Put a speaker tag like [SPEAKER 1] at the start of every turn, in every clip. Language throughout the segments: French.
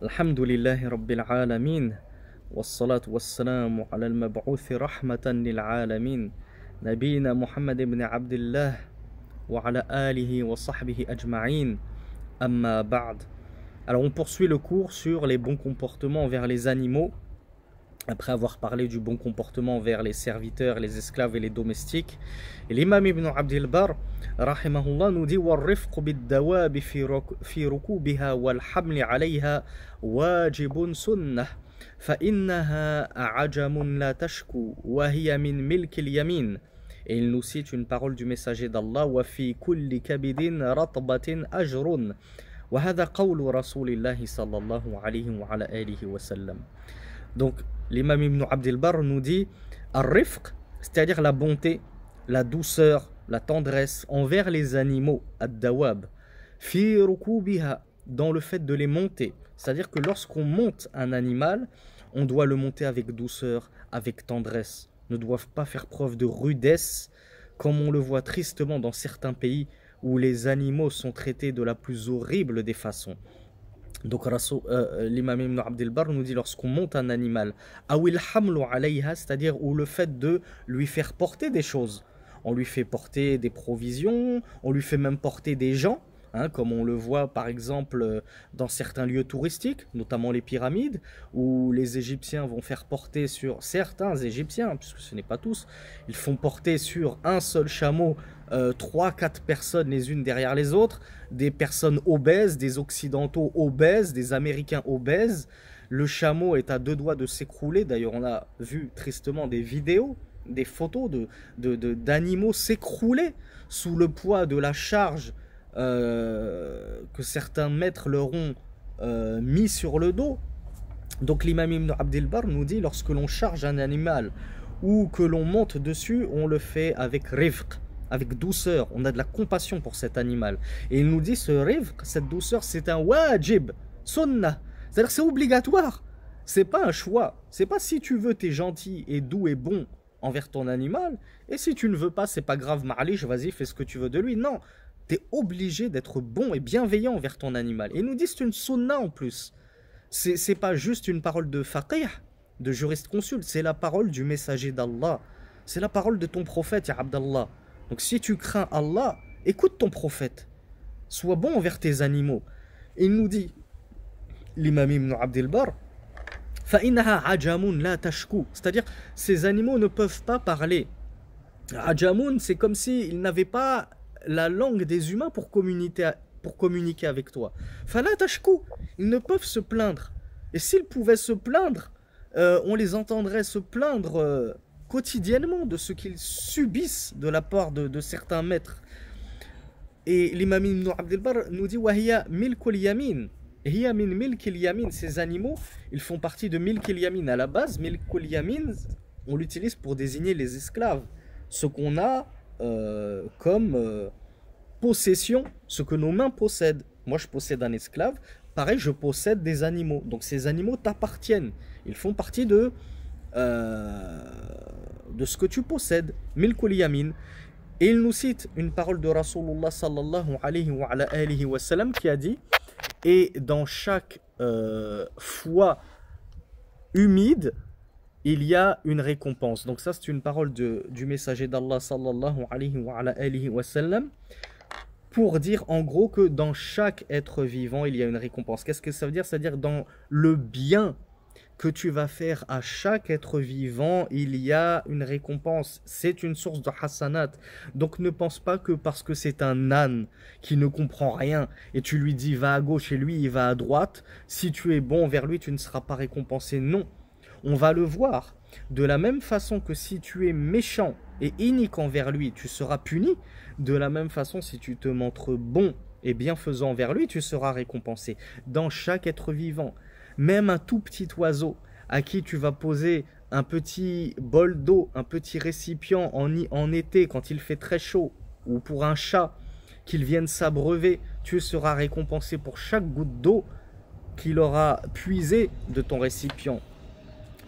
[SPEAKER 1] الحمد لله رب العالمين والصلاة والسلام على المبعوث رحمة للعالمين نبينا محمد بن عبد الله وعلى آله وصحبه أجمعين أما بعد. Alors on poursuit le cours sur les bons comportements envers les animaux. Après avoir parlé du bon comportement envers les serviteurs, les esclaves et les domestiques, et l'imam ibn Abdil Barr, rahimahullah, nous dit وَالرِّفْقُ بِالدَّوَابِ فِي رُكُوبِهَا وَالْحَمْلِ عَلَيْهَا واجب سُنَّةٌ فَإِنَّهَا عَجَمٌ لَا تَشْكُو وَهِيَ مِنْ مِلْكِ الْيَمِينِ. Et il nous cite une parole du messager d'Allah وَفِي كُلِّ كَبِدٍ رَطْبَةٍ أَجْرٌ وَهَذَا قَوْلُ رَسُولِ اللَّهِ صلى الله عليه وعلى آله وسلم. Donc, l'imam ibn Abdil Barr nous dit Ar-Rifq, c'est-à-dire la bonté, la douceur, la tendresse envers les animaux, ad-dawab, fi rukubiha, dans le fait de les monter. C'est-à-dire que lorsqu'on monte un animal, on doit le monter avec douceur, avec tendresse. Ne doivent pas faire preuve de rudesse, comme on le voit tristement dans certains pays où les animaux sont traités de la plus horrible des façons. Donc l'imam ibn Abdil Barr nous dit lorsqu'on monte un animal, awil hamlu alayha, c'est-à-dire où le fait de lui faire porter des choses, on lui fait porter des provisions, on lui fait même porter des gens, hein, comme on le voit par exemple dans certains lieux touristiques, notamment les pyramides, où les Égyptiens vont faire porter sur certains Égyptiens, puisque ce n'est pas tous, ils font porter sur un seul chameau 3-4 personnes les unes derrière les autres, des personnes obèses, des occidentaux obèses, des américains obèses. Le chameau est à deux doigts de s'écrouler. D'ailleurs, on a vu tristement des vidéos, des photos d'animaux s'écrouler sous le poids de la charge que certains maîtres leur ont mis sur le dos. Donc l'imam ibn Abdil Barr nous dit lorsque l'on charge un animal ou que l'on monte dessus, on le fait avec rifq, avec douceur, on a de la compassion pour cet animal. Et il nous dit ce rifq, cette douceur, c'est un wajib, sunnah, c'est-à-dire c'est obligatoire, c'est pas un choix, c'est pas si tu veux t'es gentil et doux et bon envers ton animal, et si tu ne veux pas c'est pas grave, ma'alish, vas-y fais ce que tu veux de lui, non, t'es obligé d'être bon et bienveillant envers ton animal. Et il nous dit c'est une sunnah en plus, c'est pas juste une parole de faqih, de juriste consul, c'est la parole du messager d'Allah, c'est la parole de ton prophète, ya Abdallah. Donc si tu crains Allah, écoute ton prophète. Sois bon envers tes animaux. Il nous dit, l'imam ibn Abdil Barr, فَإِنَّهَا عَجَمٌ لَا تَشْكُو, c'est-à-dire, ces animaux ne peuvent pas parler. Ajamun, c'est comme s'ils n'avaient pas la langue des humains pour communiquer avec toi. فَلَا تَشْكُو, ils ne peuvent se plaindre. Et s'ils pouvaient se plaindre, on les entendrait se plaindre quotidiennement de ce qu'ils subissent de la part de certains maîtres. Et l'imam ibn Abdil Barr nous dit وَهِيَ مِلْكُ الْيَمِينِ, هِيَ مِنْ مِلْكِ الْيَمِينِ, ces animaux, ils font partie de milk al-yamin. À la base, milk al-yamin, on l'utilise pour désigner les esclaves. Ce qu'on a comme possession, ce que nos mains possèdent. Moi, je possède un esclave. Pareil, je possède des animaux. Donc, ces animaux t'appartiennent. Ils font partie de ce que tu possèdes, milkul yamin. Et il nous cite une parole de Rasulullah sallallahu alayhi wa sallam qui a dit et dans chaque foie humide il y a une récompense. Donc ça c'est une parole du messager d'Allah sallallahu alayhi wa sallam pour dire en gros que dans chaque être vivant il y a une récompense. Qu'est-ce que ça veut dire? C'est-à-dire dans le bien que tu vas faire à chaque être vivant, il y a une récompense. C'est une source de hasanat. Donc ne pense pas que parce que c'est un âne qui ne comprend rien et tu lui dis va à gauche et lui il va à droite, si tu es bon vers lui tu ne seras pas récompensé. Non, on va le voir. De la même façon que si tu es méchant et inique envers lui, tu seras puni. De la même façon, si tu te montres bon et bienfaisant envers lui, tu seras récompensé. Dans chaque être vivant, même un tout petit oiseau à qui tu vas poser un petit bol d'eau, un petit récipient en été quand il fait très chaud, ou pour un chat qu'il vienne s'abreuver, tu seras récompensé pour chaque goutte d'eau qu'il aura puisé de ton récipient.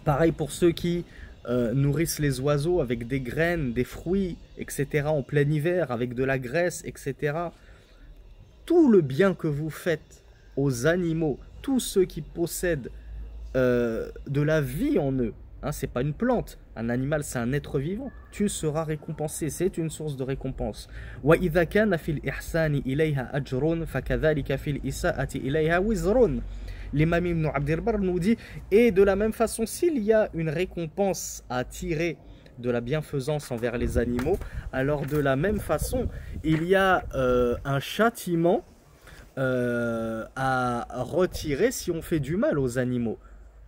[SPEAKER 1] Pareil pour ceux qui nourrissent les oiseaux avec des graines, des fruits, etc. en plein hiver, avec de la graisse, etc. Tout le bien que vous faites aux animaux, tous ceux qui possèdent de la vie en eux. Hein, c'est pas une plante. Un animal, c'est un être vivant. Tu seras récompensé. C'est une source de récompense. وَإِذَا كَانَ فِي الْإِحْسَانِ إِلَيْهَا أَجْرٌ فَكَذَلِكَ فِي الْإِسَاءَةِ إِلَيْهَا وِزْرٌ. L'imam Ibn Abd al-Barr nous dit, et de la même façon, s'il y a une récompense à tirer de la bienfaisance envers les animaux, alors de la même façon, il y a un châtiment à retirer si on fait du mal aux animaux.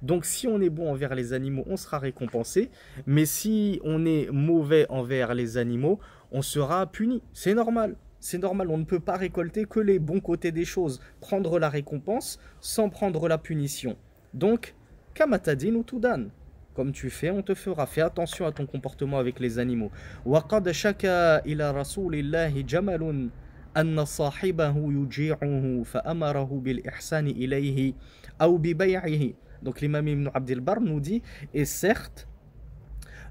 [SPEAKER 1] Donc si on est bon envers les animaux, on sera récompensé, mais si on est mauvais envers les animaux, on sera puni. C'est normal. C'est normal, on ne peut pas récolter que les bons côtés des choses, prendre la récompense sans prendre la punition. Donc, kamatadin ou tudan, comme tu fais, on te fera. Fais attention à ton comportement avec les animaux. وَقَدْ شَكَى إِلَى رَسُولِ اللَّهِ جَمَلٌ أَنَّ صَاحِبَهُ يُجِيعُهُ فَأَمَرَهُ بِالْإِحْسَانِ إِلَيْهِ أَوْ بِبَيْعِهِ. Donc l'imam Ibn Abd al-Barr nous dit, et certes,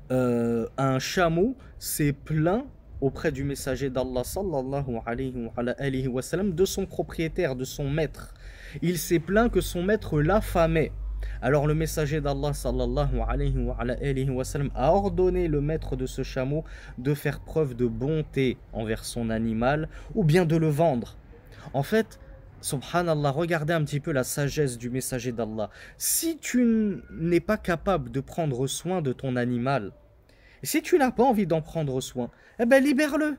[SPEAKER 1] un chameau s'est plaint auprès du messager d'Allah sallallahu alayhi wa sallam de son propriétaire, de son maître. Il s'est plaint que son maître l'affamait. Alors le messager d'Allah sallallahu alayhi wa sallam a ordonné le maître de ce chameau de faire preuve de bonté envers son animal ou bien de le vendre. En fait, subhanallah, regardez un petit peu la sagesse du messager d'Allah. Si tu n'es pas capable de prendre soin de ton animal, et si tu n'as pas envie d'en prendre soin, eh bien libère-le.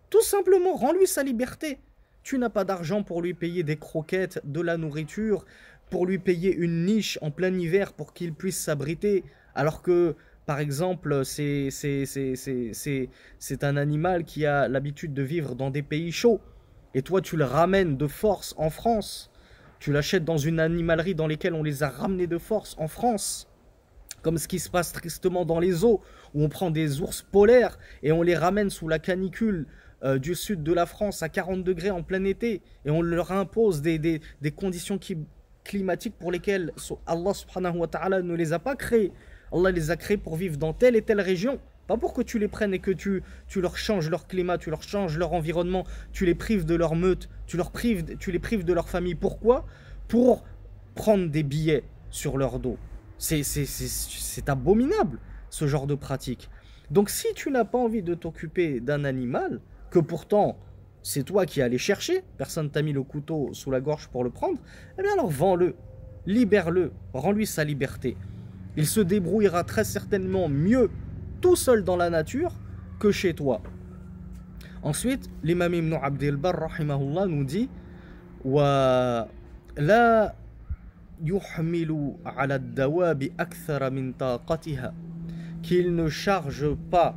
[SPEAKER 1] Tout simplement, rends-lui sa liberté. Tu n'as pas d'argent pour lui payer des croquettes, de la nourriture, pour lui payer une niche en plein hiver pour qu'il puisse s'abriter, alors que, par exemple, c'est un animal qui a l'habitude de vivre dans des pays chauds. Et toi, tu le ramènes de force en France. Tu l'achètes dans une animalerie dans laquelle on les a ramenés de force en France. Comme ce qui se passe tristement dans les zoos, où on prend des ours polaires et on les ramène sous la canicule du sud de la France à 40 degrés en plein été. Et on leur impose des conditions climatiques pour lesquelles Allah subhanahu wa ta'ala ne les a pas créés. Allah les a créés pour vivre dans telle et telle région. Pas pour que tu les prennes et que tu leur changes leur climat, tu leur changes leur environnement, tu les prives de leur meute, tu les prives de leur famille. Pourquoi? Pour prendre des billets sur leur dos. C'est abominable, ce genre de pratique. Donc si tu n'as pas envie de t'occuper d'un animal, que pourtant c'est toi qui allais chercher, personne t'a mis le couteau sous la gorge pour le prendre, eh bien alors vends-le, libère-le, rends-lui sa liberté. Il se débrouillera très certainement mieux tout seul dans la nature que chez toi. Ensuite, l'imam Ibn Abd al-Barr rahimahullah nous dit wa la yuhmilu ala ad-dawabi akthara min taqatiha, qu'il ne charge pas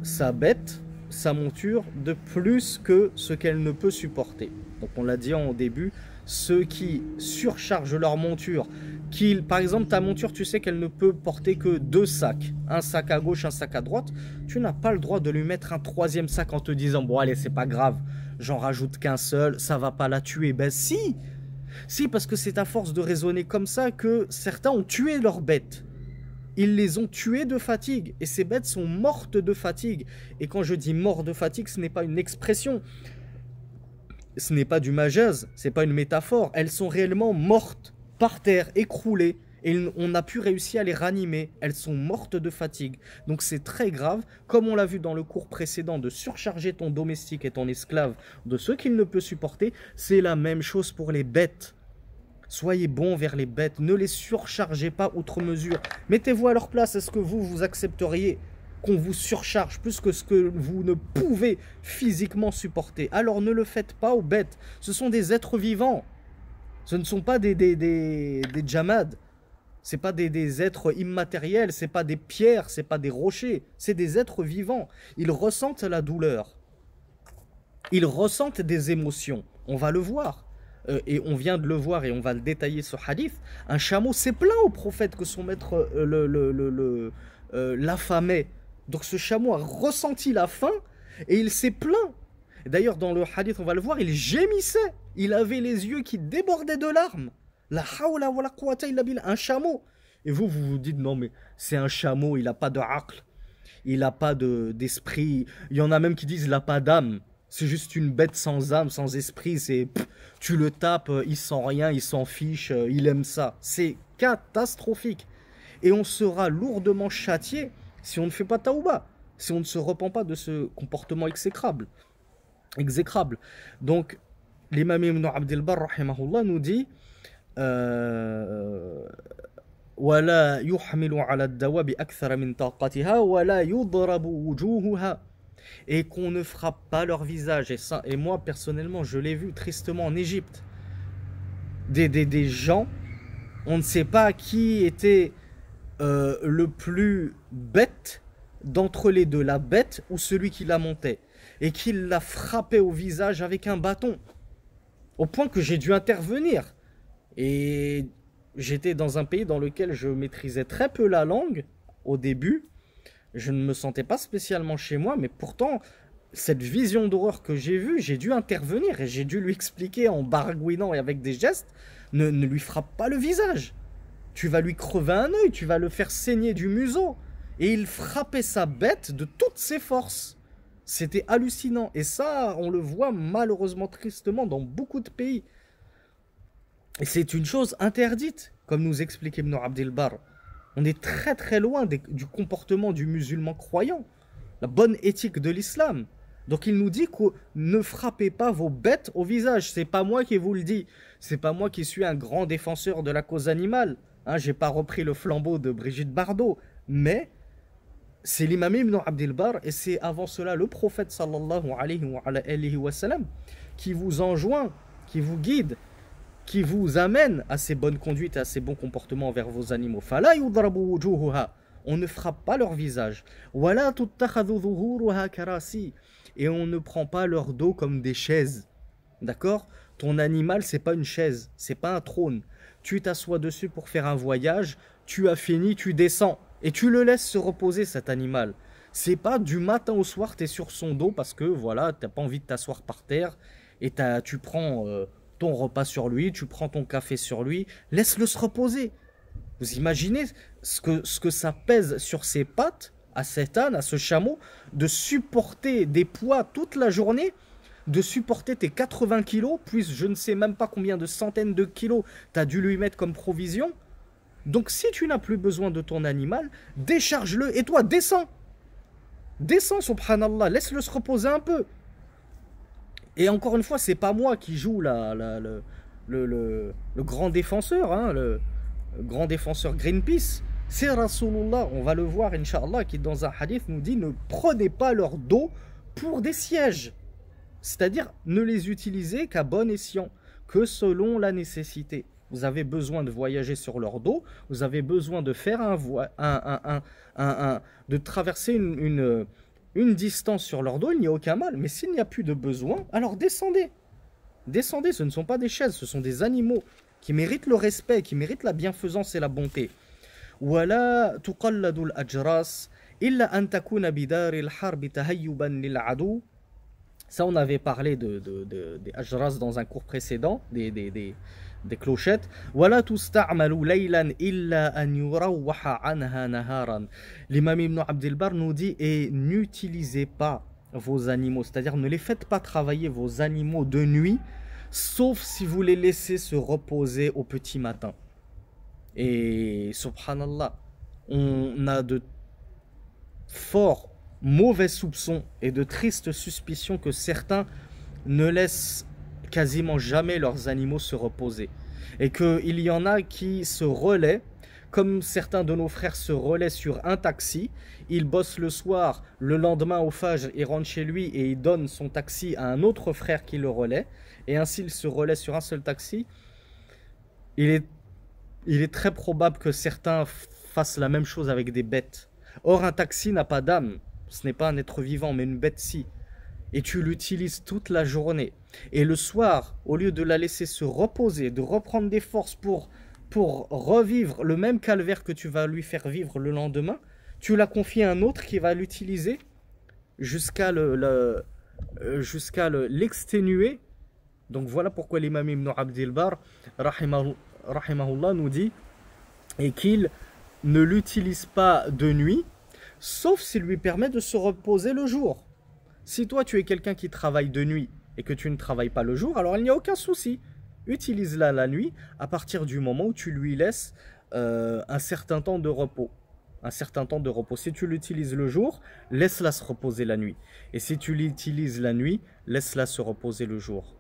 [SPEAKER 1] sa bête, sa monture, de plus que ce qu'elle ne peut supporter. Donc on l'a dit en début, ceux qui surchargent leur monture, par exemple ta monture, tu sais qu'elle ne peut porter que 2 sacs, un sac à gauche, un sac à droite, tu n'as pas le droit de lui mettre un 3e sac en te disant bon allez c'est pas grave, j'en rajoute qu'un seul, ça va pas la tuer. Ben si, parce que c'est à force de raisonner comme ça que certains ont tué leurs bêtes. Ils les ont tués de fatigue et ces bêtes sont mortes de fatigue. Et quand je dis mort de fatigue, ce n'est pas une expression, ce n'est pas du majaz, ce n'est pas une métaphore. Elles sont réellement mortes, par terre, écroulées, et on a pu réussir à les ranimer. Elles sont mortes de fatigue. Donc c'est très grave, comme on l'a vu dans le cours précédent, de surcharger ton domestique et ton esclave de ce qu'il ne peut supporter. C'est la même chose pour les bêtes. Soyez bons vers les bêtes, ne les surchargez pas outre mesure. Mettez-vous à leur place, est-ce que vous accepteriez qu'on vous surcharge plus que ce que vous ne pouvez physiquement supporter? Alors ne le faites pas aux bêtes, ce sont des êtres vivants. Ce ne sont pas des djamad, ce pas des êtres immatériels, ce pas des pierres, ce pas des rochers, c'est des êtres vivants. Ils ressentent la douleur, ils ressentent des émotions, on va le voir. Et on vient de le voir et on va le détailler ce hadith. Un chameau s'est plaint au prophète que son maître l'affamait. Donc ce chameau a ressenti la faim et il s'est plaint. D'ailleurs dans le hadith on va le voir, il gémissait. Il avait les yeux qui débordaient de larmes. La hawla wa la quwwata illa billah, un chameau. Et vous vous dites non mais c'est un chameau, il n'a pas de aql, il n'a pas d'esprit. Il y en a même qui disent il n'a pas d'âme. C'est juste une bête sans âme, sans esprit. Tu le tapes, il sent rien, il s'en fiche, il aime ça. C'est catastrophique. Et on sera lourdement châtié si on ne fait pas taouba, si on ne se repent pas de ce comportement exécrable. Donc, l'imam Ibn Abd al-Barr, rahimahullah, nous dit ولا يحمل على الدواب أكثر من طاقتها ولا يضرب وجوهها, et qu'on ne frappe pas leur visage. Et moi personnellement je l'ai vu tristement en Égypte, des gens, on ne sait pas qui était le plus bête d'entre les deux, la bête ou celui qui la montait, et qui l'a frappé au visage avec un bâton, au point que j'ai dû intervenir. Et j'étais dans un pays dans lequel je maîtrisais très peu la langue au début. Je ne me sentais pas spécialement chez moi, mais pourtant, cette vision d'horreur que j'ai vue, j'ai dû intervenir et j'ai dû lui expliquer en baragouinant et avec des gestes, ne lui frappe pas le visage. Tu vas lui crever un œil, tu vas le faire saigner du museau. Et il frappait sa bête de toutes ses forces. C'était hallucinant. Et ça, on le voit malheureusement tristement dans beaucoup de pays. Et c'est une chose interdite, comme nous explique Ibn Abd al-Barr. On est très très loin du comportement du musulman croyant, la bonne éthique de l'islam. Donc il nous dit que ne frappez pas vos bêtes au visage. C'est pas moi qui vous le dis. C'est pas moi qui suis un grand défenseur de la cause animale. Hein, j'ai pas repris le flambeau de Brigitte Bardot. Mais c'est l'imam Ibn Abd al-Barr, et c'est avant cela le prophète sallallahu alayhi wa sallam qui vous enjoint, qui vous guide, qui vous amène à ces bonnes conduites, à ces bons comportements envers vos animaux. Fala yudrabu wujuhuha, on ne frappe pas leur visage. Wala tuttakhadhu dhuhuruha karasi, et on ne prend pas leur dos comme des chaises. D'accord? Ton animal, c'est pas une chaise, c'est pas un trône. Tu t'assois dessus pour faire un voyage, tu as fini, tu descends et tu le laisses se reposer, cet animal. C'est pas du matin au soir, tu es sur son dos parce que voilà, t'as pas envie de t'asseoir par terre et tu prends ton repas sur lui, tu prends ton café sur lui, laisse-le se reposer. Vous imaginez ce que ça pèse sur ses pattes, à cet âne, à ce chameau, de supporter des poids toute la journée, de supporter tes 80 kilos, puis je ne sais même pas combien de centaines de kilos tu as dû lui mettre comme provision. Donc si tu n'as plus besoin de ton animal, décharge-le et toi, descends. Descends, subhanallah, laisse-le se reposer un peu. Et encore une fois, c'est pas moi qui joue le grand défenseur, hein, le grand défenseur Greenpeace. C'est Rasulullah, on va le voir, Inch'Allah, qui dans un hadith nous dit ne prenez pas leur dos pour des sièges. C'est-à-dire, ne les utilisez qu'à bon escient, que selon la nécessité. Vous avez besoin de voyager sur leur dos, vous avez besoin de faire de traverser une distance sur leur dos, il n'y a aucun mal. Mais s'il n'y a plus de besoin, alors descendez. Descendez, ce ne sont pas des chaises, ce sont des animaux qui méritent le respect, qui méritent la bienfaisance et la bonté. ولا تقلد الأجراس إلا أن تكون بدار الحرب تهيبا للعدو. Ça, on avait parlé des ajras dans un cours précédent, des clochettes. ولا تستعمل ليلا إلا أن يروح عنها نهارا. L'imam Ibn Abd al-Barr nous dit, et n'utilisez pas vos animaux, c'est-à-dire ne les faites pas travailler vos animaux de nuit, sauf si vous les laissez se reposer au petit matin. Et subhanallah, on a de forts mauvais soupçons et de tristes suspicions que certains ne laissent quasiment jamais leurs animaux se reposer. Et qu'il y en a qui se relaient, comme certains de nos frères se relaient sur un taxi. Il bosse le soir, le lendemain au Fajr, il rentre chez lui et il donne son taxi à un autre frère qui le relaie. Et ainsi il se relaie sur un seul taxi. Il est très probable que certains fassent la même chose avec des bêtes. Or, un taxi n'a pas d'âme. Ce n'est pas un être vivant, mais une bête si. Et tu l'utilises toute la journée. Et le soir, au lieu de la laisser se reposer, de reprendre des forces pour revivre le même calvaire que tu vas lui faire vivre le lendemain, tu l'as confié à un autre qui va l'utiliser jusqu'à l'exténuer. Donc voilà pourquoi l'imam Ibn Abd al-Barr, rahimahullah, nous dit et qu'il ne l'utilise pas de nuit, sauf s'il lui permet de se reposer le jour. Si toi tu es quelqu'un qui travaille de nuit et que tu ne travailles pas le jour, alors il n'y a aucun souci. Utilise-la la nuit à partir du moment où tu lui laisses un certain temps de repos. Un certain temps de repos. Si tu l'utilises le jour, laisse-la se reposer la nuit. Et si tu l'utilises la nuit, laisse-la se reposer le jour.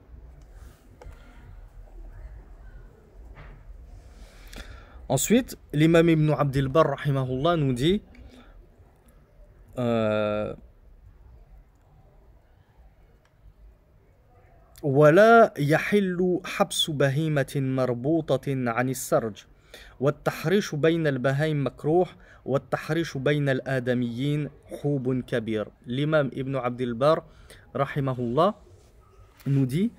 [SPEAKER 1] Ensuite, l'imam Ibn Abdil Barr rahimahullah nous dit ولا يحل حبس بهيمة مربوطة عن السرج والتحريش بين البهائم مكروه والتحريش بين الآدميين حوب كبير. L'imam Ibn Abdil Barr rahimahullah nous dit,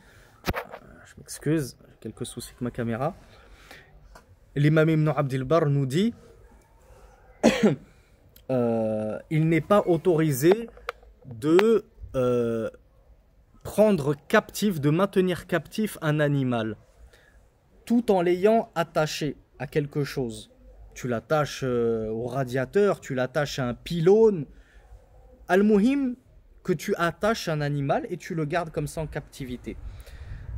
[SPEAKER 1] je m'excuse, j'ai quelques soucis avec ma caméra. L'imam Ibn Abdil Barr nous dit il n'est pas autorisé de prendre captif, de maintenir captif un animal tout en l'ayant attaché à quelque chose. Tu l'attaches au radiateur, tu l'attaches à un pylône. Al-Muhim, que tu attaches un animal et tu le gardes comme ça en captivité.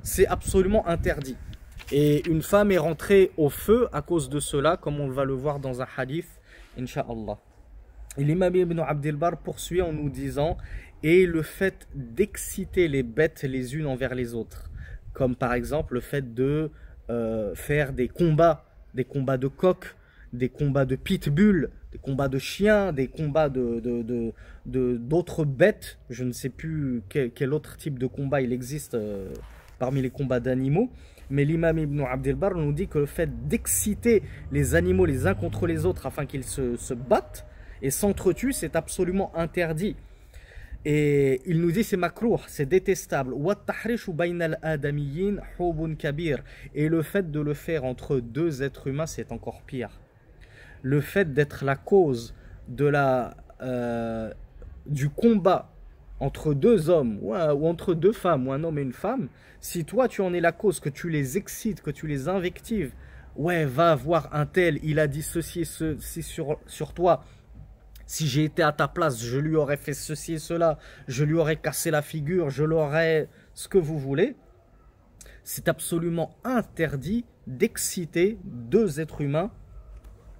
[SPEAKER 1] C'est absolument interdit. Et une femme est rentrée au feu à cause de cela, comme on va le voir dans un hadith, Inch'Allah. Et l'imam Ibn Abdil Barr poursuit en nous disant « Et le fait d'exciter les bêtes les unes envers les autres », comme par exemple le fait de faire des combats de coqs, des combats de pitbull, des combats de chiens, des combats d'autres bêtes. Je ne sais plus quel autre type de combat il existe parmi les combats d'animaux. Mais l'imam Ibn Abdil Barr nous dit que le fait d'exciter les animaux les uns contre les autres afin qu'ils se battent et s'entretuent, c'est absolument interdit. Et il nous dit c'est makrouh, c'est détestable. Et le fait de le faire entre deux êtres humains, c'est encore pire. Le fait d'être la cause de du combat entre deux hommes ou entre deux femmes, ou un homme et une femme, si toi tu en es la cause, que tu les excites, que tu les invectives, ouais, va voir un tel, il a dit ceci et ceci sur toi. Si j'ai été à ta place, je lui aurais fait ceci et cela, je lui aurais cassé la figure, je l'aurais ce que vous voulez. C'est absolument interdit d'exciter deux êtres humains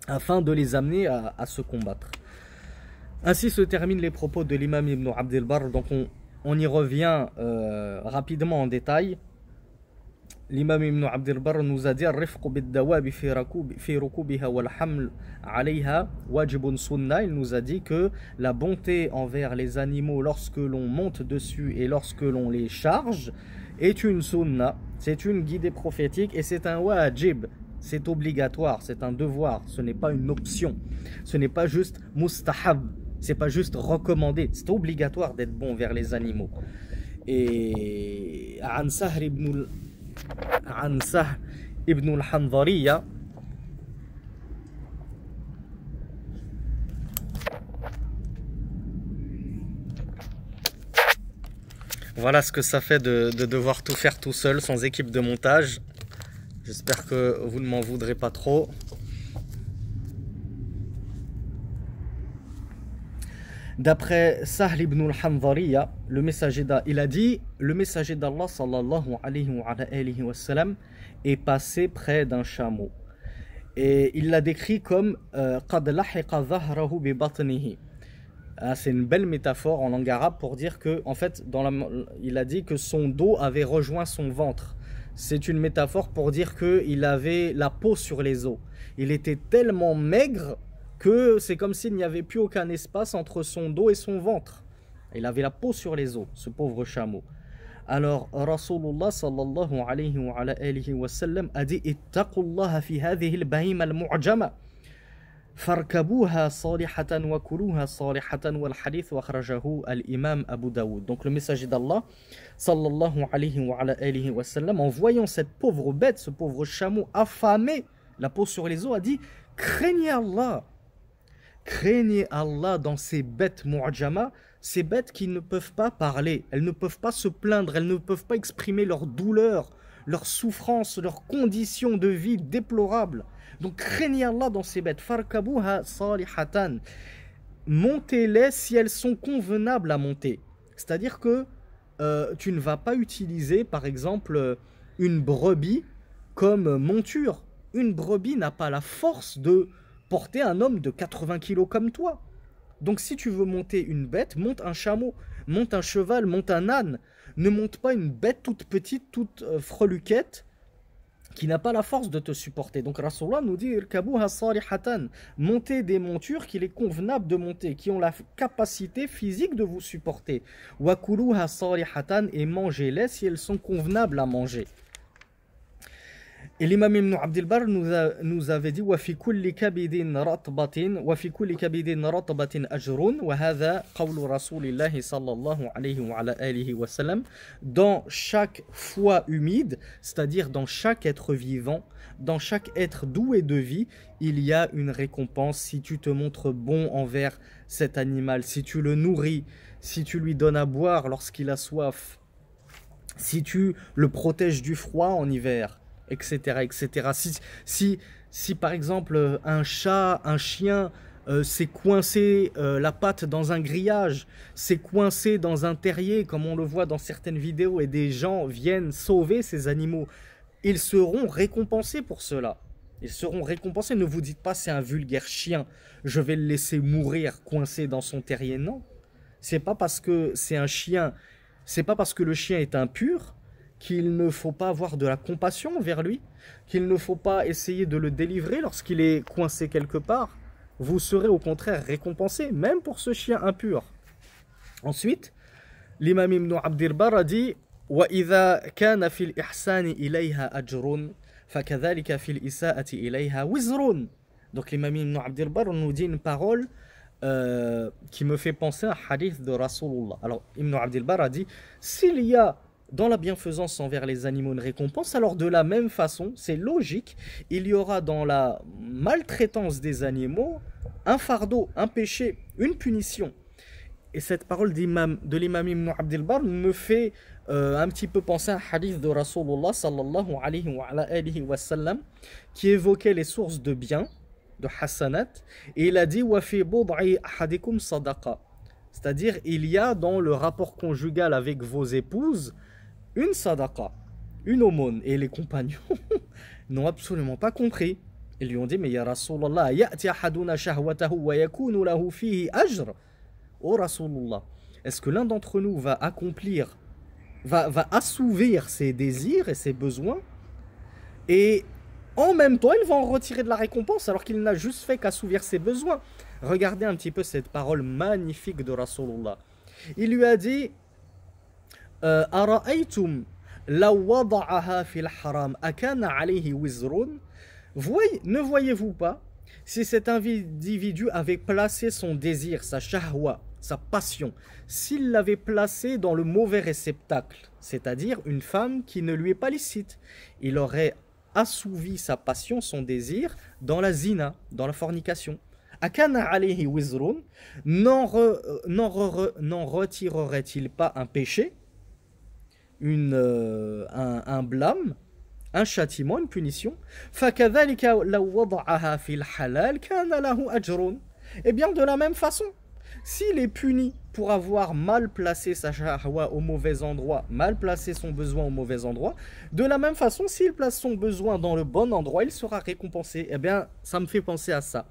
[SPEAKER 1] afin de les amener à se combattre. Ainsi se terminent les propos de l'imam Ibn Abdil Barr. Donc on y revient rapidement en détail. L'imam Ibn Abdil Barr nous a dit il nous a dit que la bonté envers les animaux lorsque l'on monte dessus et lorsque l'on les charge est une sunna, c'est une guidée prophétique et c'est un wajib, c'est obligatoire, c'est un devoir, ce n'est pas une option, ce n'est pas juste mustahab, c'est pas juste recommandé, c'est obligatoire d'être bon vers les animaux. Et عن سهل ibn al-Hanzariya, voilà ce que ça fait de devoir tout faire tout seul, sans équipe de montage. J'espère que vous ne m'en voudrez pas trop. D'après Sahl ibn al-Hanzariya, le messager d'Allah, il a dit, le messager d'Allah sallallahu alayhi wa sallam est passé près d'un chameau. Et il l'a décrit comme قَدْ لَحِقَ ظَهْرَهُ بِبَطْنِهِ. C'est une belle métaphore en langue arabe pour dire que, en fait, il a dit que son dos avait rejoint son ventre. C'est une métaphore pour dire qu'il avait la peau sur les os. Il était tellement maigre que c'est comme s'il n'y avait plus aucun espace entre son dos et son ventre. Il avait la peau sur les os, ce pauvre chameau. Alors, Rasulullah sallallahu alayhi wa sallam a dit ittaqullaha fi hadhihi al-bahima al-mu'jama farkabuha salihatan wa kuluha salihatan wal hadith wa akhrajahu al-imam Abu Daoud. Donc le messager d'Allah sallallahu alayhi wa sallam, en voyant cette pauvre bête, ce pauvre chameau affamé, la peau sur les os, a dit craignez Allah. Craignez Allah dans ces bêtes mu'jama, ces bêtes qui ne peuvent pas parler, elles ne peuvent pas se plaindre, elles ne peuvent pas exprimer leur douleur, leur souffrance, leurs conditions de vie déplorables. Donc craignez Allah dans ces bêtes. Farkabuha salihatan. Montez-les si elles sont convenables à monter. C'est-à-dire que tu ne vas pas utiliser, par exemple, une brebis comme monture. Une brebis n'a pas la force de porter un homme de 80 kilos comme toi. Donc si tu veux monter une bête, monte un chameau, monte un cheval, monte un âne. Ne monte pas une bête toute petite, toute freluquette, qui n'a pas la force de te supporter. Donc Rasulullah nous dit irkabuha sarihatan, montez des montures qu'il est convenable de monter, qui ont la capacité physique de vous supporter. Wakuluha sarihatan, et mangez-les si elles sont convenables à manger. Et l'imam Ibn Abdel Barr nous avait dit وَفِي كُلِّ كَبِدٍ رَطْبَةٍ وَفِي كُلِّ كَبِدٍ رَطْبَةٍ أَجْرٌ وَهَذَا قَوْلُ رَسُولِ اللَّهِ صلى الله عليه وعلى آله وسلم. Dans chaque foie humide, c'est-à-dire dans chaque être vivant, dans chaque être doué de vie, il y a une récompense si tu te montres bon envers cet animal, si tu le nourris, si tu lui donnes à boire lorsqu'il a soif, si tu le protèges du froid en hiver, etc. etc. Si par exemple un chat, un chien s'est coincé la patte dans un grillage, s'est coincé dans un terrier, comme on le voit dans certaines vidéos, et des gens viennent sauver ces animaux, ils seront récompensés pour cela. Ils seront récompensés. Ne vous dites pas c'est un vulgaire chien, je vais le laisser mourir coincé dans son terrier. Non, c'est pas parce que c'est un chien, c'est pas parce que le chien est impur qu'il ne faut pas avoir de la compassion envers lui, qu'il ne faut pas essayer de le délivrer lorsqu'il est coincé quelque part. Vous serez au contraire récompensé, même pour ce chien impur. Ensuite, l'imam Ibn Abdel Barr a dit وَإِذَا كَانَ فِي الْإِحْسَانِ إِلَيْهَا أَجْرٌ فَكَذَلِكَ فِي الْإِسَاءَةِ إِلَيْهَا وِزْرٌ. Donc l'imam Ibn Abdel Barr nous dit une parole qui me fait penser à un hadith de Rasulullah. Alors Ibn Abdel Barr a dit s'il y a dans la bienfaisance envers les animaux une récompense, alors de la même façon, c'est logique, il y aura dans la maltraitance des animaux un fardeau, un péché, une punition. Et cette parole de l'imam Ibn Abdel Barr me fait un petit peu penser à un hadith de Rasulullah sallallahu alayhi wa sallam qui évoquait les sources de biens, de hasanat, et il a dit wa fi bud'i ahadikum sadaqa. C'est-à-dire, il y a dans le rapport conjugal avec vos épouses une sadaqa, une aumône. Et les compagnons n'ont absolument pas compris. Ils lui ont dit, mais ya Rasulallah, ya'ti ahaduna shahwatahu wa yakunu lahu fihi ajr. Oh Rasulallah, est-ce que l'un d'entre nous va accomplir, va assouvir ses désirs et ses besoins, et en même temps il va en retirer de la récompense alors qu'il n'a juste fait qu'assouvir ses besoins? Regardez un petit peu cette parole magnifique de Rasulullah. Il lui a dit أرأيتم لو وضعها في الحرام أكان عليه وزر. Ne voyez-vous pas si cet individu avait placé son désir, sa shahwa, sa passion, s'il l'avait placé dans le mauvais réceptacle, c'est-à-dire une femme qui ne lui est pas licite, il aurait assouvi sa passion, son désir, dans la zina, dans la fornication. Akana alayhi wizrun, n'en retirerait-il pas un péché, un blâme, un châtiment, une punition? فَكَذَلِكَ لَوْ وَضَعَهَا فِي الْحَلَالِ كَانَ لَهُ أَجْرٌ. Eh bien, de la même façon, s'il est puni pour avoir mal placé sa shahwa au mauvais endroit, mal placé son besoin au mauvais endroit, de la même façon, s'il place son besoin dans le bon endroit, il sera récompensé. Eh bien, ça me fait penser à ça.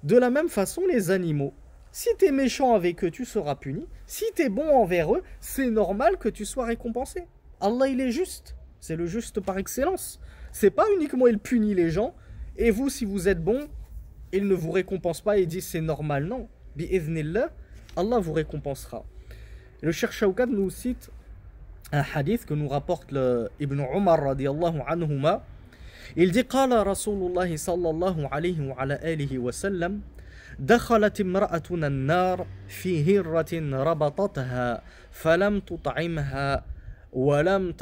[SPEAKER 1] De la même façon, les animaux, si tu es méchant avec eux, tu seras puni. Si tu es bon envers eux, c'est normal que tu sois récompensé. Allah, il est juste. C'est le juste par excellence. C'est pas uniquement il punit les gens, et vous, si vous êtes bon, il ne vous récompense pas et dit c'est normal. Non. Bi'idhnillah, Allah vous récompensera. Le Cheikh Shawkat nous cite un hadith que nous rapporte Ibn Umar radiyallahu anhuma. Il dit قال رسول الله صلى الله عليه وعلى آله وسلم دخلت امرأتنا النار في هرة ربطتها فلم تطعمها ولم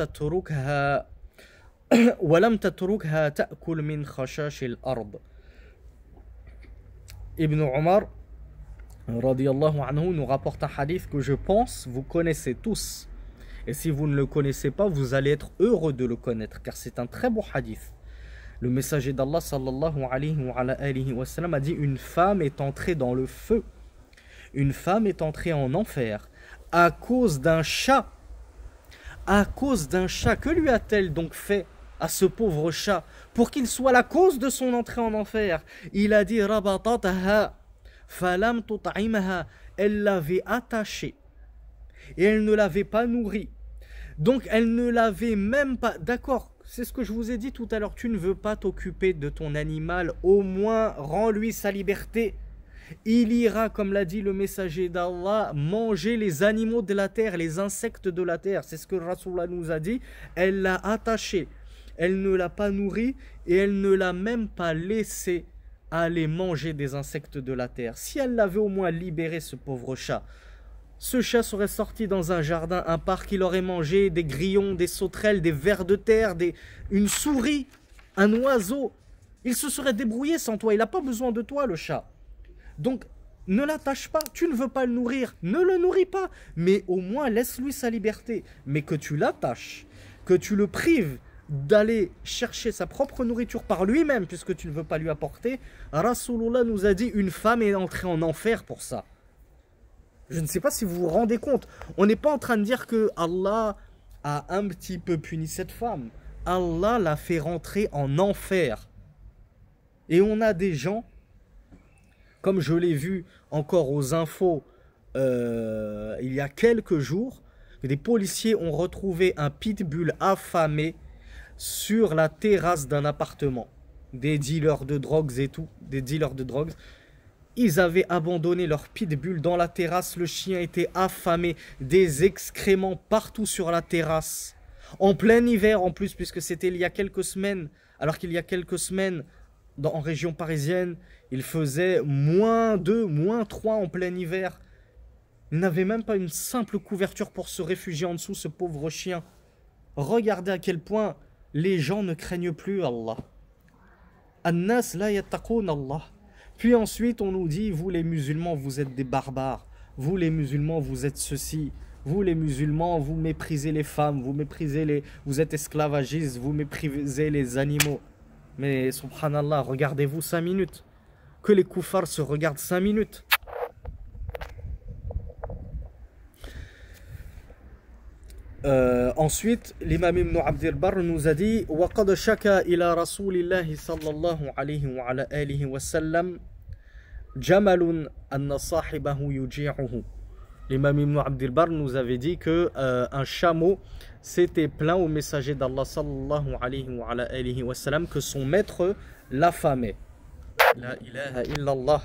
[SPEAKER 1] تتركها تأكل من خشاش الأرض. Ibn Umar radiyallahu anhu nous rapporte un hadith que je pense vous connaissez tous. Et si vous ne le connaissez pas, vous allez être heureux de le connaître, car c'est un très beau hadith. Le messager d'Allah sallallahu alayhi wa sallam a dit: une femme est entrée dans le feu, une femme est entrée en enfer, à cause d'un chat. À cause d'un chat. Que lui a-t-elle donc fait à ce pauvre chat pour qu'il soit la cause de son entrée en enfer? Il a dit rabatataha falam tut'imha. Elle l'avait attachée et elle ne l'avait pas nourrie. Donc elle ne l'avait même pas... D'accord, c'est ce que je vous ai dit tout à l'heure. Tu ne veux pas t'occuper de ton animal, au moins rends-lui sa liberté. Il ira, comme l'a dit le messager d'Allah, manger les animaux de la terre, les insectes de la terre. C'est ce que Rasulullah nous a dit. Elle l'a attaché, elle ne l'a pas nourri et elle ne l'a même pas laissé aller manger des insectes de la terre. Si elle l'avait au moins libéré, ce pauvre chat, ce chat serait sorti dans un jardin, un parc, il aurait mangé des grillons, des sauterelles, des vers de terre, une souris, un oiseau. Il se serait débrouillé sans toi, il n'a pas besoin de toi le chat. Donc ne l'attache pas, tu ne veux pas le nourrir, ne le nourris pas, mais au moins laisse-lui sa liberté. Mais que tu l'attaches, que tu le prives d'aller chercher sa propre nourriture par lui-même, puisque tu ne veux pas lui apporter, Rasulullah nous a dit une femme est entrée en enfer pour ça. Je ne sais pas si vous vous rendez compte. On n'est pas en train de dire que Allah a un petit peu puni cette femme. Allah l'a fait rentrer en enfer. Et on a des gens, comme je l'ai vu encore aux infos il y a quelques jours, des policiers ont retrouvé un pitbull affamé sur la terrasse d'un appartement. Des dealers de drogues et tout, des dealers de drogues. Ils avaient abandonné leur pitbull dans la terrasse, le chien était affamé, des excréments partout sur la terrasse. En plein hiver en plus, puisque c'était il y a quelques semaines, alors qu'il y a quelques semaines, en région parisienne, il faisait -2, -3 en plein hiver. Il n'avait même pas une simple couverture pour se réfugier en dessous, ce pauvre chien. Regardez à quel point les gens ne craignent plus Allah. An-nas la yattaqoun Allah. Puis ensuite, on nous dit, vous les musulmans, vous êtes des barbares. Vous les musulmans, vous êtes ceci. Vous les musulmans, vous méprisez les femmes, vous êtes esclavagistes, vous méprisez les animaux. Mais subhanallah, regardez-vous 5 minutes. Que les koufars se regardent 5 minutes. Ensuite, l'imam Ibn Abd al-Barr nous a dit وَقَدْ شَكَى إِلَى رَسُولِ اللَّهِ صَلَّى اللَّهُ عَلَيْهِ وَعَلَى آلِهِ وَسَلَّمَ جَمَلٌ أَنَّ صَاحِبَهُ يُجِيعُهُ. L'imam Ibn Abd al-Barr nous avait dit que un chameau s'était plaint au messager d'Allah sallallahu alayhi wa alihi wa sallam que son maître l'affamait. La ilaha illallah.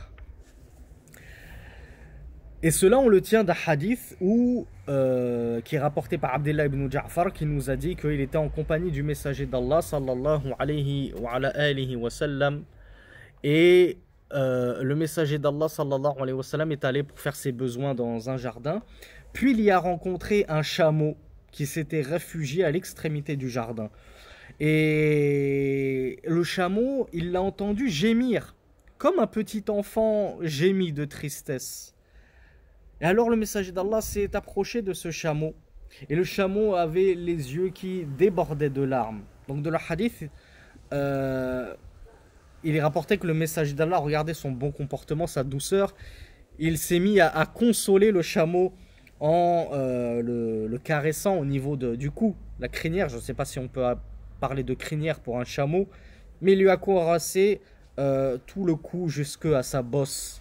[SPEAKER 1] Et cela, on le tient d'un hadith qui est rapporté par Abdullah ibn Ja'far, qui nous a dit qu'il était en compagnie du messager d'Allah sallallahu alayhi wa alihi wa sallam. Et le messager d'Allah sallallahu alayhi wa sallam est allé pour faire ses besoins dans un jardin. Puis il y a rencontré un chameau qui s'était réfugié à l'extrémité du jardin. Et le chameau, il l'a entendu gémir, comme un petit enfant gémit de tristesse. Et alors le messager d'Allah s'est approché de ce chameau. Et le chameau avait les yeux qui débordaient de larmes. Donc de le hadith, il est rapporté que le messager d'Allah regardait son bon comportement, sa douceur. Il s'est mis à consoler le chameau en le caressant au niveau du cou, la crinière. Je ne sais pas si on peut parler de crinière pour un chameau. Mais il lui a caressé tout le cou jusqu'à sa bosse.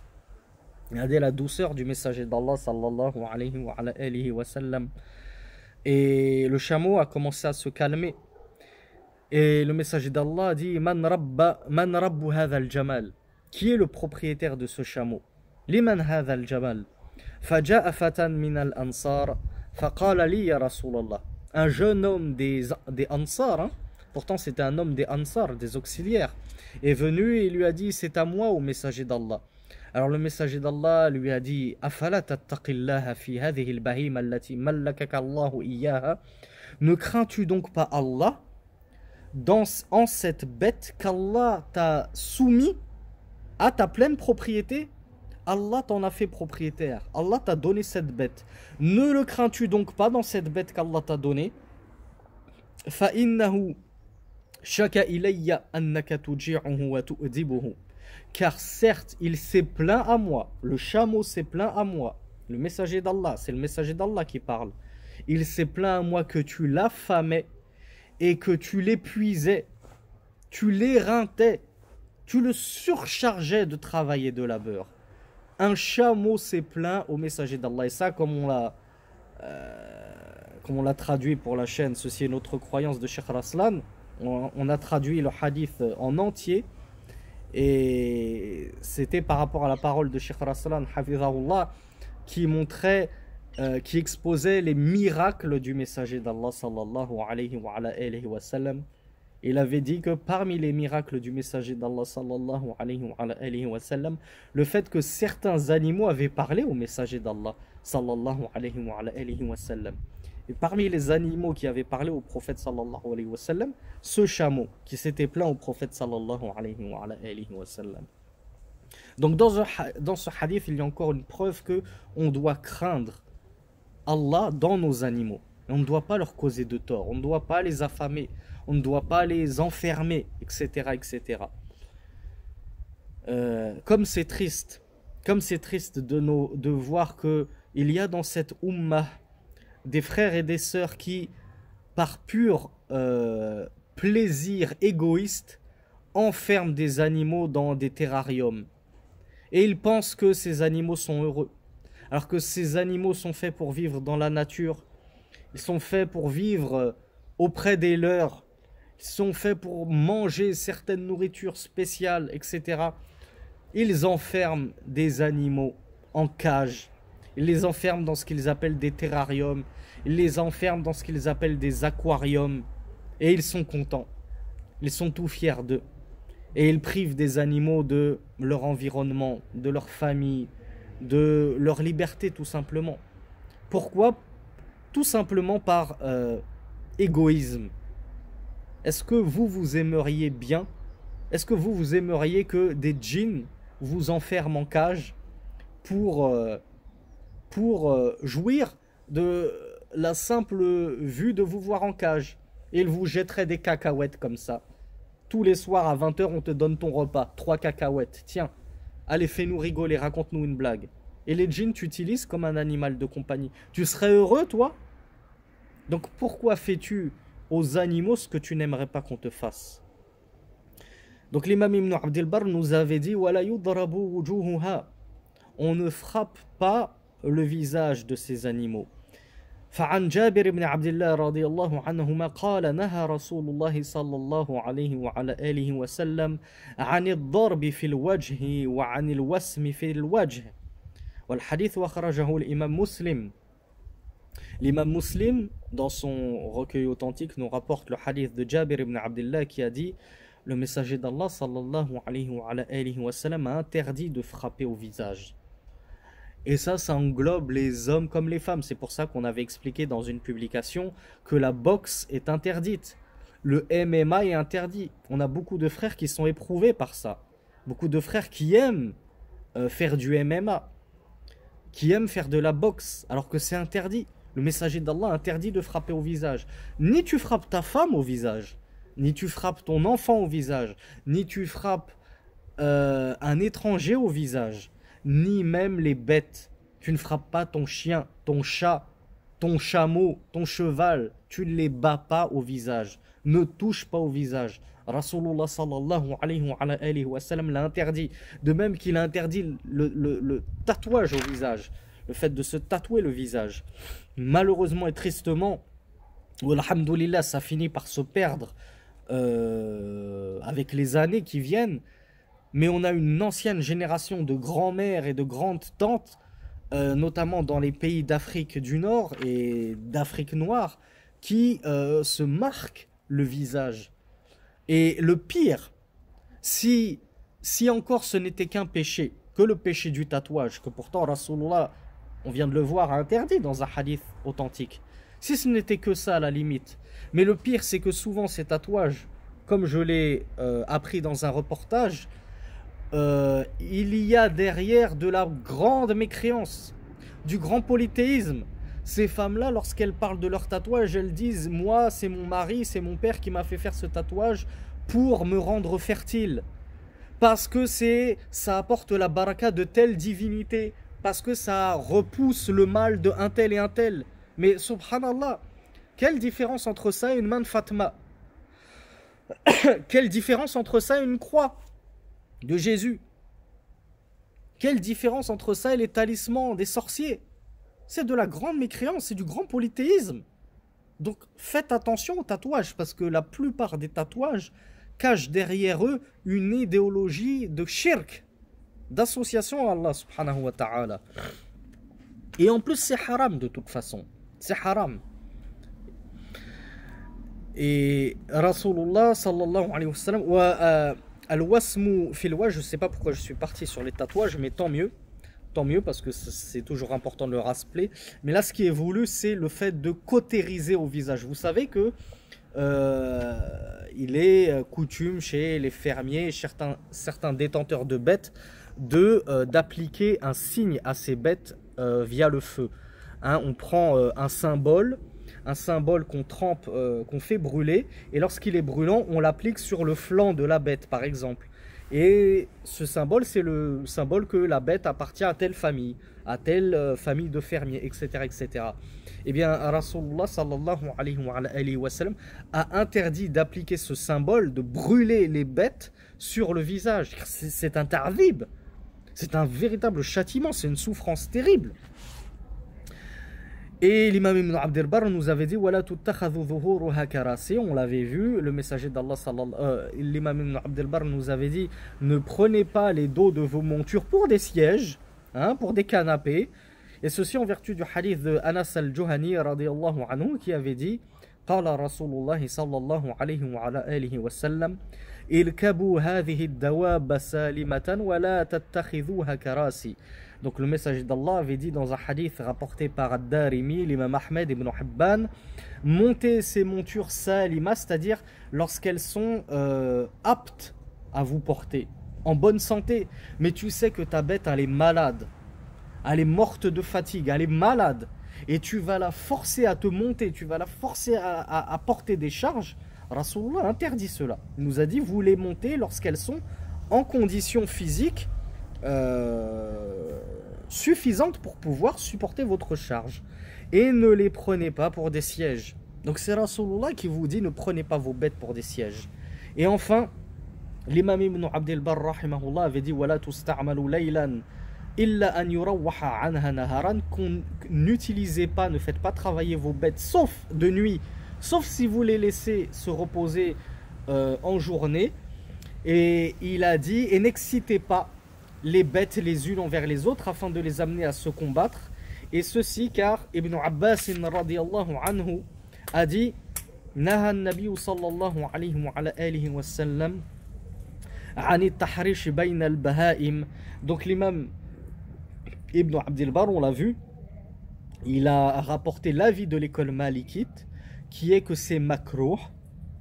[SPEAKER 1] Regardez la douceur du messager d'Allah sallallahu alayhi wa alihi wa sallam. Et le chameau a commencé à se calmer. Et le messager d'Allah a dit Man rabbu hadha al-jamal. Qui est le propriétaire de ce chameau? Liman hadha al-jamal. Faja'a fatan min al-ansar. Faqala li ya Rasulallah. Un jeune homme des Ansar, hein? Pourtant c'était un homme des Ansar, des auxiliaires, est venu et il lui a dit c'est à moi, au messager d'Allah. Alors le messager d'Allah lui a dit Afala tattaqillaha fi hadhihi al-bahima allati mallakaka Allahu iyyaha. Ne crains-tu donc pas Allah en cette bête qu'Allah t'a soumis à ta pleine propriété? Allah t'en a fait propriétaire. Allah t'a donné cette bête. Ne le crains-tu donc pas dans cette bête qu'Allah t'a donnée? Fa innahu shaka ilayya annaka tuji'uhu wa tu'dibuhu. Car certes, il s'est plaint à moi, le chameau s'est plaint à moi, Le messager d'Allah, c'est le messager d'Allah qui parle. Il s'est plaint à moi que tu l'affamais et que tu l'épuisais, tu l'éreintais, tu le surchargeais de travail et de labeur. Un chameau s'est plaint au messager d'Allah. Et ça, comme on l'a traduit pour la chaîne, ceci est notre croyance de Cheikh Raslan, on a traduit le hadith en entier. Et c'était par rapport à la parole de Cheikh Raslan, Hafizahullah, qui montrait, qui exposait les miracles du messager d'Allah sallallahu alayhi wa sallam. Il avait dit que parmi les miracles du messager d'Allah sallallahu alayhi wa sallam, le fait que certains animaux avaient parlé au messager d'Allah sallallahu alayhi wa sallam. Et parmi les animaux qui avaient parlé au prophète sallallahu alayhi wa sallam, ce chameau qui s'était plaint au prophète sallallahu alayhi wa sallam. Donc dans ce hadith, il y a encore une preuve que on doit craindre Allah dans nos animaux. On ne doit pas leur causer de tort, on ne doit pas les affamer, on ne doit pas les enfermer, etc. etc. Comme c'est triste de voir qu'il y a dans cette ummah des frères et des sœurs qui, par pur plaisir égoïste, enferment des animaux dans des terrariums. Et ils pensent que ces animaux sont heureux. Alors que ces animaux sont faits pour vivre dans la nature. Ils sont faits pour vivre auprès des leurs. Ils sont faits pour manger certaines nourritures spéciales, etc. Ils enferment des animaux en cage. Ils les enferment dans ce qu'ils appellent des terrariums. Ils les enferment dans ce qu'ils appellent des aquariums. Et ils sont contents. Ils sont tout fiers d'eux. Et ils privent des animaux de leur environnement, de leur famille, de leur liberté tout simplement. Pourquoi? Tout simplement par égoïsme. Est-ce que vous aimeriez bien? Est-ce que vous aimeriez que des djinns vous enferment en cage pour jouir de la simple vue de vous voir en cage? Et ils vous jetteraient des cacahuètes comme ça. Tous les soirs à 20 h, on te donne ton repas. 3 cacahuètes. Tiens, allez, fais-nous rigoler, raconte-nous une blague. Et les djinns t'utilisent comme un animal de compagnie. Tu serais heureux, toi? Donc pourquoi fais-tu aux animaux ce que tu n'aimerais pas qu'on te fasse? Donc l'imam Ibn Abdel Barr nous avait dit وَلَا يُضْرَبُ وُجُوهُهَا. On ne frappe pas le visage de ces animaux. فعن جابر بن عبد الله رضي الله عنهما قال نهى رسول الله صلى الله عليه وعلى آله وسلم عن الضرب في الوجه وعن الوسم في الوجه والحديث أخرجه الإمام مسلم. L'imam Muslim, dans son recueil authentique, nous rapporte le hadith de Jabir ibn Abdullah qui a dit: le messager d'Allah sallallahu alayhi wa sallam a interdit de frapper au visage. Et ça englobe les hommes comme les femmes. C'est pour ça qu'on avait expliqué dans une publication que la boxe est interdite. Le MMA est interdit. On a beaucoup de frères qui sont éprouvés par ça. Beaucoup de frères qui aiment faire du MMA, qui aiment faire de la boxe, alors que c'est interdit. Le messager d'Allah interdit de frapper au visage. Ni tu frappes ta femme au visage, ni tu frappes ton enfant au visage, ni tu frappes un étranger au visage, ni même les bêtes. Tu ne frappes pas ton chien, ton chat, ton chameau, ton cheval. Tu ne les bats pas au visage. Ne touche pas au visage. Rasulullah sallallahu alayhi wa sallam l'a interdit. De même qu'il a interdit le tatouage au visage. Le fait de se tatouer le visage. Malheureusement et tristement, alhamdoulilah, ça finit par se perdre avec les années qui viennent. Mais on a une ancienne génération de grands-mères et de grandes tantes, notamment dans les pays d'Afrique du Nord et d'Afrique noire, qui se marquent le visage. Et le pire, si encore ce n'était qu'un péché, que le péché du tatouage, que pourtant Rasulullah, on vient de le voir, a interdit dans un hadith authentique. Si ce n'était que ça à la limite. Mais le pire, c'est que souvent ces tatouages, comme je l'ai appris dans un reportage, il y a derrière de la grande mécréance, du grand polythéisme. Ces femmes-là, lorsqu'elles parlent de leur tatouage, elles disent: moi, c'est mon mari, c'est mon père qui m'a fait faire ce tatouage pour me rendre fertile. Parce que ça apporte la baraka de telle divinité. parce que ça repousse le mal de un tel et un tel. Mais subhanallah, quelle différence entre ça et une main de Fatma? Quelle différence entre ça et une croix de Jésus? Quelle différence entre ça et les talismans des sorciers? C'est de la grande mécréance, c'est du grand polythéisme. Donc faites attention aux tatouages, parce que la plupart des tatouages cachent derrière eux une idéologie de shirk, d'association à Allah subhanahu wa ta'ala. Et en plus c'est haram de toute façon, c'est haram. Et Rasulullah sallallahu alayhi wa sallam, al-wasmu fil wajh, je ne sais pas pourquoi je suis parti sur les tatouages, mais tant mieux parce que c'est toujours important de le rappeler. Mais là ce qui est voulu, c'est le fait de cautériser au visage. Vous savez que il est coutume chez les fermiers, certains détenteurs de bêtes, d'appliquer un signe à ces bêtes via le feu. Hein, on prend un symbole qu'on trempe, qu'on fait brûler, et lorsqu'il est brûlant, on l'applique sur le flanc de la bête, par exemple. Et ce symbole, c'est le symbole que la bête appartient à telle famille de fermiers, etc., etc. Eh bien, Rasulullah sallallahu alayhi wa sallam a interdit d'appliquer ce symbole, de brûler les bêtes sur le visage. C'est un ta'dhib, c'est un véritable châtiment, c'est une souffrance terrible. Et l'imam Ibn Abd al-Barr nous avait dit Wala tuttakhadhu dhuhuruha karasi. On l'avait vu, le messager d'Allah l'imam Ibn Abd al-Barr nous avait dit ne prenez pas les dos de vos montures pour des sièges, hein, pour des canapés. Et ceci en vertu du hadith de Anas al-Juhani radiyallahu anhu qui avait dit Qala Rasulullah sallallahu alayhi wa ala alihi wa sallam Irkabu hadhihi ad-dawab salimatan wa la tattakhidhuha karasi. Donc le messager d'Allah avait dit dans un hadith rapporté par Ad-Darimi, l'imam Ahmed ibn Hibban, montez ces montures salima, c'est-à-dire lorsqu'elles sont aptes à vous porter, en bonne santé. Mais tu sais que ta bête, elle est malade, elle est morte de fatigue, elle est malade, et tu vas la forcer à te monter, tu vas la forcer à porter des charges. Rasulullah interdit cela. Il nous a dit, vous les montez lorsqu'elles sont en conditions physiques suffisantes pour pouvoir supporter votre charge. Et ne les prenez pas pour des sièges. Donc c'est Rasulullah qui vous dit, ne prenez pas vos bêtes pour des sièges. Et enfin, l'imam Ibn Abd al-Barr rahimahullah avait dit, Wala tusta'malu laylan illa an yurawwaha anha naharan, qu'on n'utilisez pas, ne faites pas travailler vos bêtes, sauf de nuit, sauf si vous les laissez se reposer en journée. Et il a dit, et n'excitez pas les bêtes les unes envers les autres afin de les amener à se combattre. Et ceci car Ibn Abbas radiyallahu anhu a dit Naha an-nabi sallallahu alayhi wa ala alihi wa sallam ani tahrish bayna al-bahaim. Donc l'imam Ibn Abd al-Barr, on l'a vu, il a rapporté l'avis de l'école malikite qui est que c'est makrouh.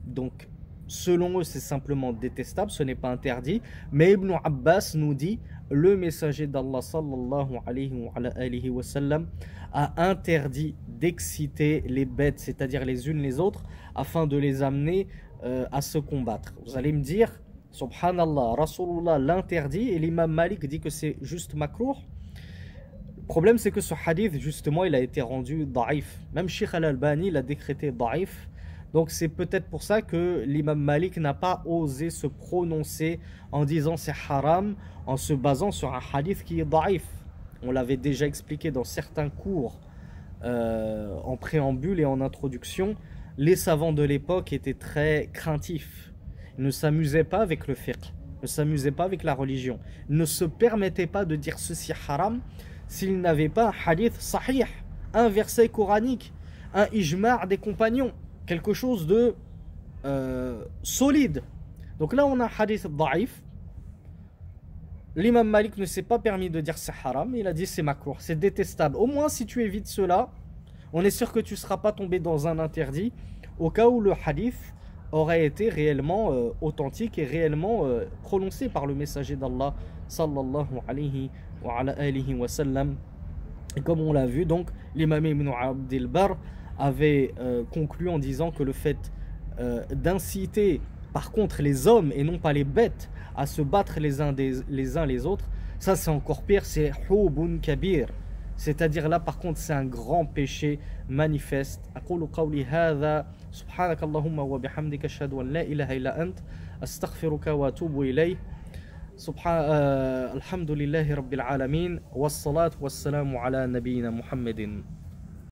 [SPEAKER 1] Donc selon eux, c'est simplement détestable, ce n'est pas interdit. Mais Ibn Abbas nous dit, le messager d'Allah sallallahu alayhi wa sallam a interdit d'exciter les bêtes, c'est-à-dire les unes les autres, afin de les amener à se combattre. Vous allez me dire, subhanallah, Rasulullah l'interdit et l'imam Malik dit que c'est juste makrouh. Le problème, c'est que ce hadith, justement, il a été rendu da'if. Même Sheikh al-Albani l'a décrété da'if. Donc c'est peut-être pour ça que l'imam Malik n'a pas osé se prononcer en disant c'est haram, en se basant sur un hadith qui est da'if. On l'avait déjà expliqué dans certains cours en préambule et en introduction. Les savants de l'époque étaient très craintifs. Ils ne s'amusaient pas avec le fiqh, ne s'amusaient pas avec la religion. Ils ne se permettaient pas de dire ceci haram s'ils n'avaient pas un hadith sahih, un verset coranique, un ijma' des compagnons. Quelque chose de solide. Donc là on a un hadith da'if. L'imam Malik ne s'est pas permis de dire c'est haram, il a dit c'est makrouh, c'est détestable. Au moins si tu évites cela, on est sûr que tu ne seras pas tombé dans un interdit au cas où le hadith aurait été réellement authentique et réellement prononcé par le messager d'Allah sallallahu alayhi wa ala alihi wa sallam. Et comme on l'a vu, donc l'imam Ibn Abd al-Barr avait conclu en disant que le fait d'inciter par contre les hommes et non pas les bêtes à se battre les uns les autres, Ça c'est encore pire, c'est hubun kabir. C'est-à-dire là par contre c'est un grand péché manifeste. أقول قولي هذا سبحانك اللهم وبحمدك أشهد أن لا إله إلا أنت أستغفرك وأتوب إليه. الحمد لله رب العالمين والصلاة والسلام على نبينا محمد.